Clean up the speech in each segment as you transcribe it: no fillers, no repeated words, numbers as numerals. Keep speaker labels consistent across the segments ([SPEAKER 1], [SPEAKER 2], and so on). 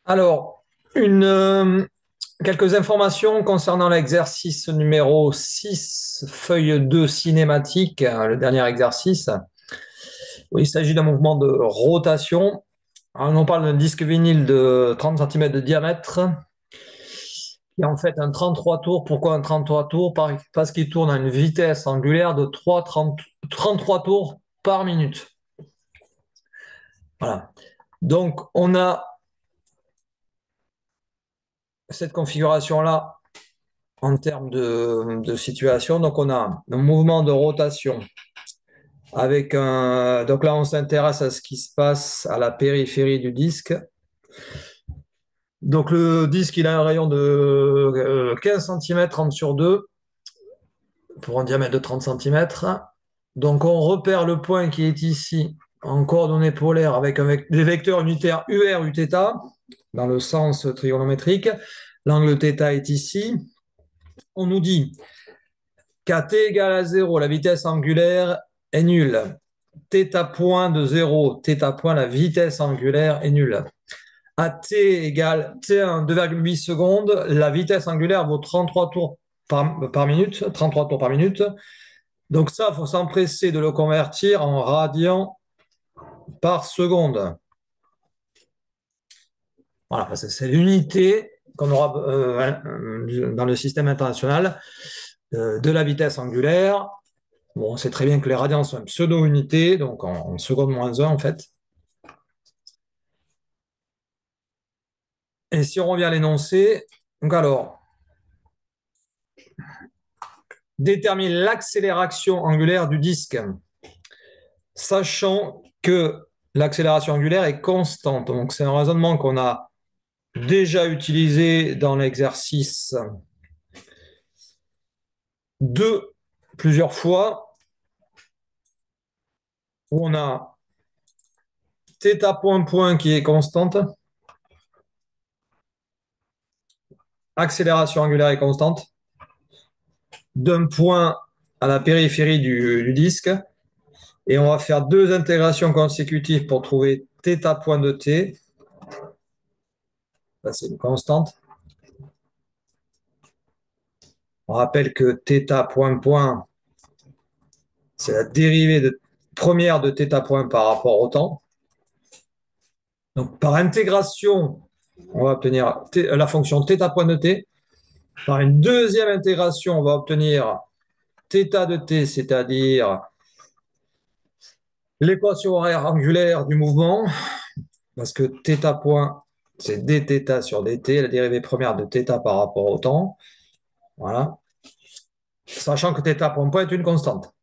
[SPEAKER 1] Alors, quelques informations concernant l'exercice numéro 6, feuille 2 cinématique, le dernier exercice. Oui, il s'agit d'un mouvement de rotation. Alors, on parle d'un disque vinyle de 30 cm de diamètre qui est en fait un 33 tours. Pourquoi un 33 tours? Parce qu'il tourne à une vitesse angulaire de 33 tours par minute. Voilà. Donc, on a cette configuration-là en termes de situation. Donc, on a un mouvement de rotation avec un. Donc là, on s'intéresse à ce qui se passe à la périphérie du disque. Donc, le disque, il a un rayon de 15 cm, 30 sur 2, pour un diamètre de 30 cm. Donc, on repère le point qui est ici en coordonnées polaires avec des vecteurs unitaires UR, Uθ, dans le sens trigonométrique. L'angle θ est ici. On nous dit qu'à t égale à 0, la vitesse angulaire est nulle. Θ point de 0, θ point, la vitesse angulaire est nulle. À t égale t1, 2,8 secondes, la vitesse angulaire vaut 33 tours par minute, 33 tours par minute. Donc ça, il faut s'empresser de le convertir en radians par seconde. Voilà, c'est l'unité qu'on aura dans le système international de la vitesse angulaire. Bon, on sait très bien que les radians sont une pseudo-unité, donc en seconde moins 1 en fait. Et si on revient à l'énoncé, donc alors, détermine l'accélération angulaire du disque, sachant que l'accélération angulaire est constante. Donc c'est un raisonnement qu'on a déjà utilisé dans l'exercice 2 plusieurs fois, où on a θ point point qui est constante, accélération angulaire est constante, d'un point à la périphérie du disque, et on va faire deux intégrations consécutives pour trouver θ point de t. Ça, c'est une constante. On rappelle que θ point point, c'est la dérivée première de θ point par rapport au temps. Donc, par intégration, on va obtenir la fonction θ point de t. Par une deuxième intégration, on va obtenir θ de t, c'est-à-dire l'équation horaire angulaire du mouvement, parce que θ point, c'est dθ sur dt, la dérivée première de θ par rapport au temps. Voilà. Sachant que θ point point est une constante.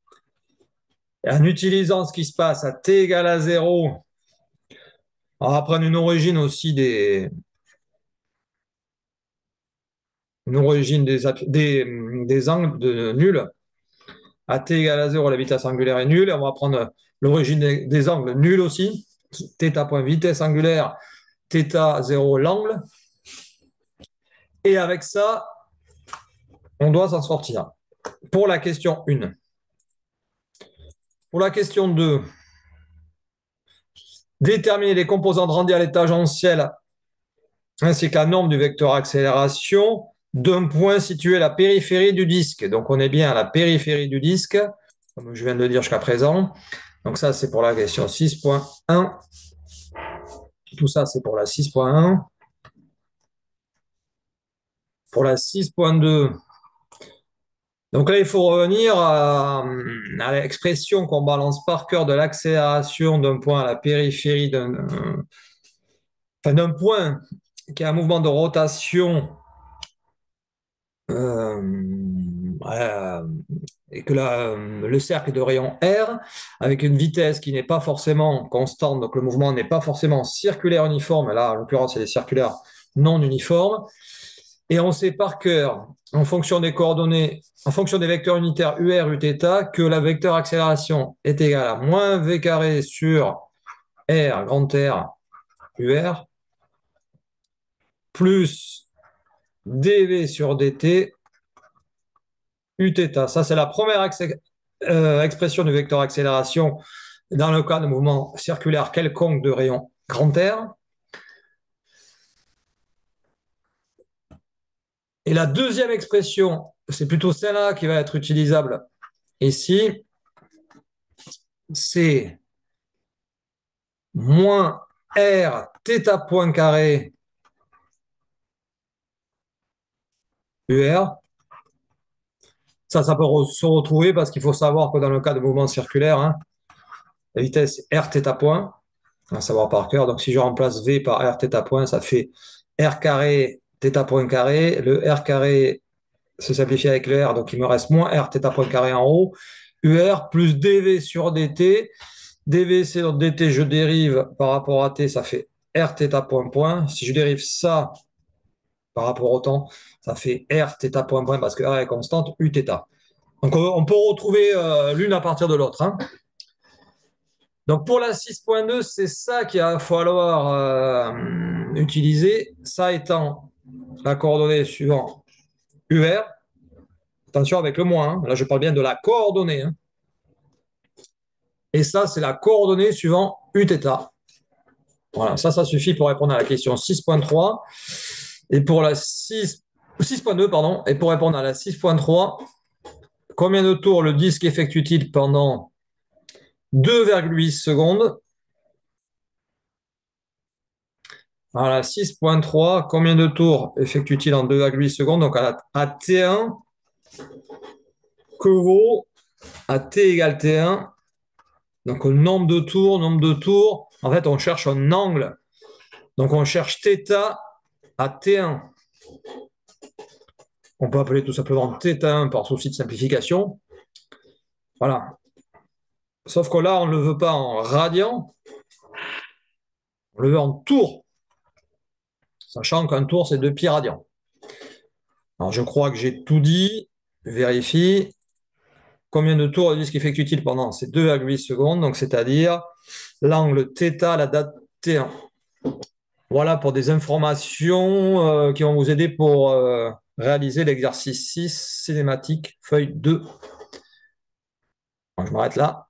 [SPEAKER 1] Et en utilisant ce qui se passe à t égale à 0, on va prendre une origine aussi des angles de nul. À t égale à 0, la vitesse angulaire est nulle. On va prendre l'origine des angles nuls aussi. θ point vitesse angulaire, θ 0 l'angle. Et avec ça, on doit s'en sortir. Pour la question 1. Pour la question 2, déterminer les composantes rendues à l'état tangentiel ainsi que la norme du vecteur accélération d'un point situé à la périphérie du disque. Donc on est bien à la périphérie du disque, comme je viens de le dire jusqu'à présent. Donc ça, c'est pour la question 6.1. Tout ça, c'est pour la 6.1. Pour la 6.2, donc là, il faut revenir à l'expression qu'on balance par cœur de l'accélération d'un point à la périphérie d'un point qui a un mouvement de rotation et que le cercle est de rayon R avec une vitesse qui n'est pas forcément constante, donc le mouvement n'est pas forcément circulaire uniforme, là en l'occurrence c'est des circulaires non uniformes, et on sait par cœur, en fonction des coordonnées, en fonction des vecteurs unitaires UR, Uθ, que la vecteur accélération est égale à moins V carré sur R, grand R, UR, plus dV sur dt, Uθ. Ça, c'est la première expression du vecteur accélération dans le cas de mouvement circulaire quelconque de rayon grand R. Et la deuxième expression, c'est plutôt celle-là qui va être utilisable ici, c'est moins R θ point carré UR. Ça peut se retrouver parce qu'il faut savoir que dans le cas de mouvement circulaire, hein, la vitesse est R θ point, à savoir par cœur. Donc si je remplace V par R θ point, ça fait R carré θ point carré. Le R carré se simplifie avec le R, donc il me reste moins R θ point carré en haut. UR plus dV sur dt. dV sur dt, je dérive par rapport à t, ça fait R θ point point. Si je dérive ça par rapport au temps, ça fait R θ point point parce que R est constante, U θ. Donc on peut retrouver l'une à partir de l'autre, hein. Donc pour la 6.2, c'est ça qu'il va falloir utiliser, ça étant la coordonnée suivant UR. Attention avec le moins, hein. Là je parle bien de la coordonnée, hein. Et ça, c'est la coordonnée suivant Uθ. Voilà, ça suffit pour répondre à la question 6.3. Et pour la 6.2, pardon, et pour répondre à la 6.3, combien de tours le disque effectue-t-il pendant 2,8 secondes? Voilà, 6.3, combien de tours effectue-t-il en 2,8 secondes? Donc à T1, que vaut à T égale T1? Donc nombre de tours, nombre de tours. En fait, on cherche un angle. Donc on cherche θ à T1. On peut appeler tout simplement θ1 par souci de simplification. Voilà. Sauf que là, on ne le veut pas en radian, on le veut en tours, sachant qu'un tour, c'est 2 pi radians. Alors, je crois que j'ai tout dit. Vérifie. Combien de tours le disque effectue-t-il pendant ces 2,8 secondes? Donc, c'est-à-dire l'angle θ à la date T1. Voilà pour des informations qui vont vous aider pour réaliser l'exercice 6 cinématique, feuille 2. Donc, je m'arrête là.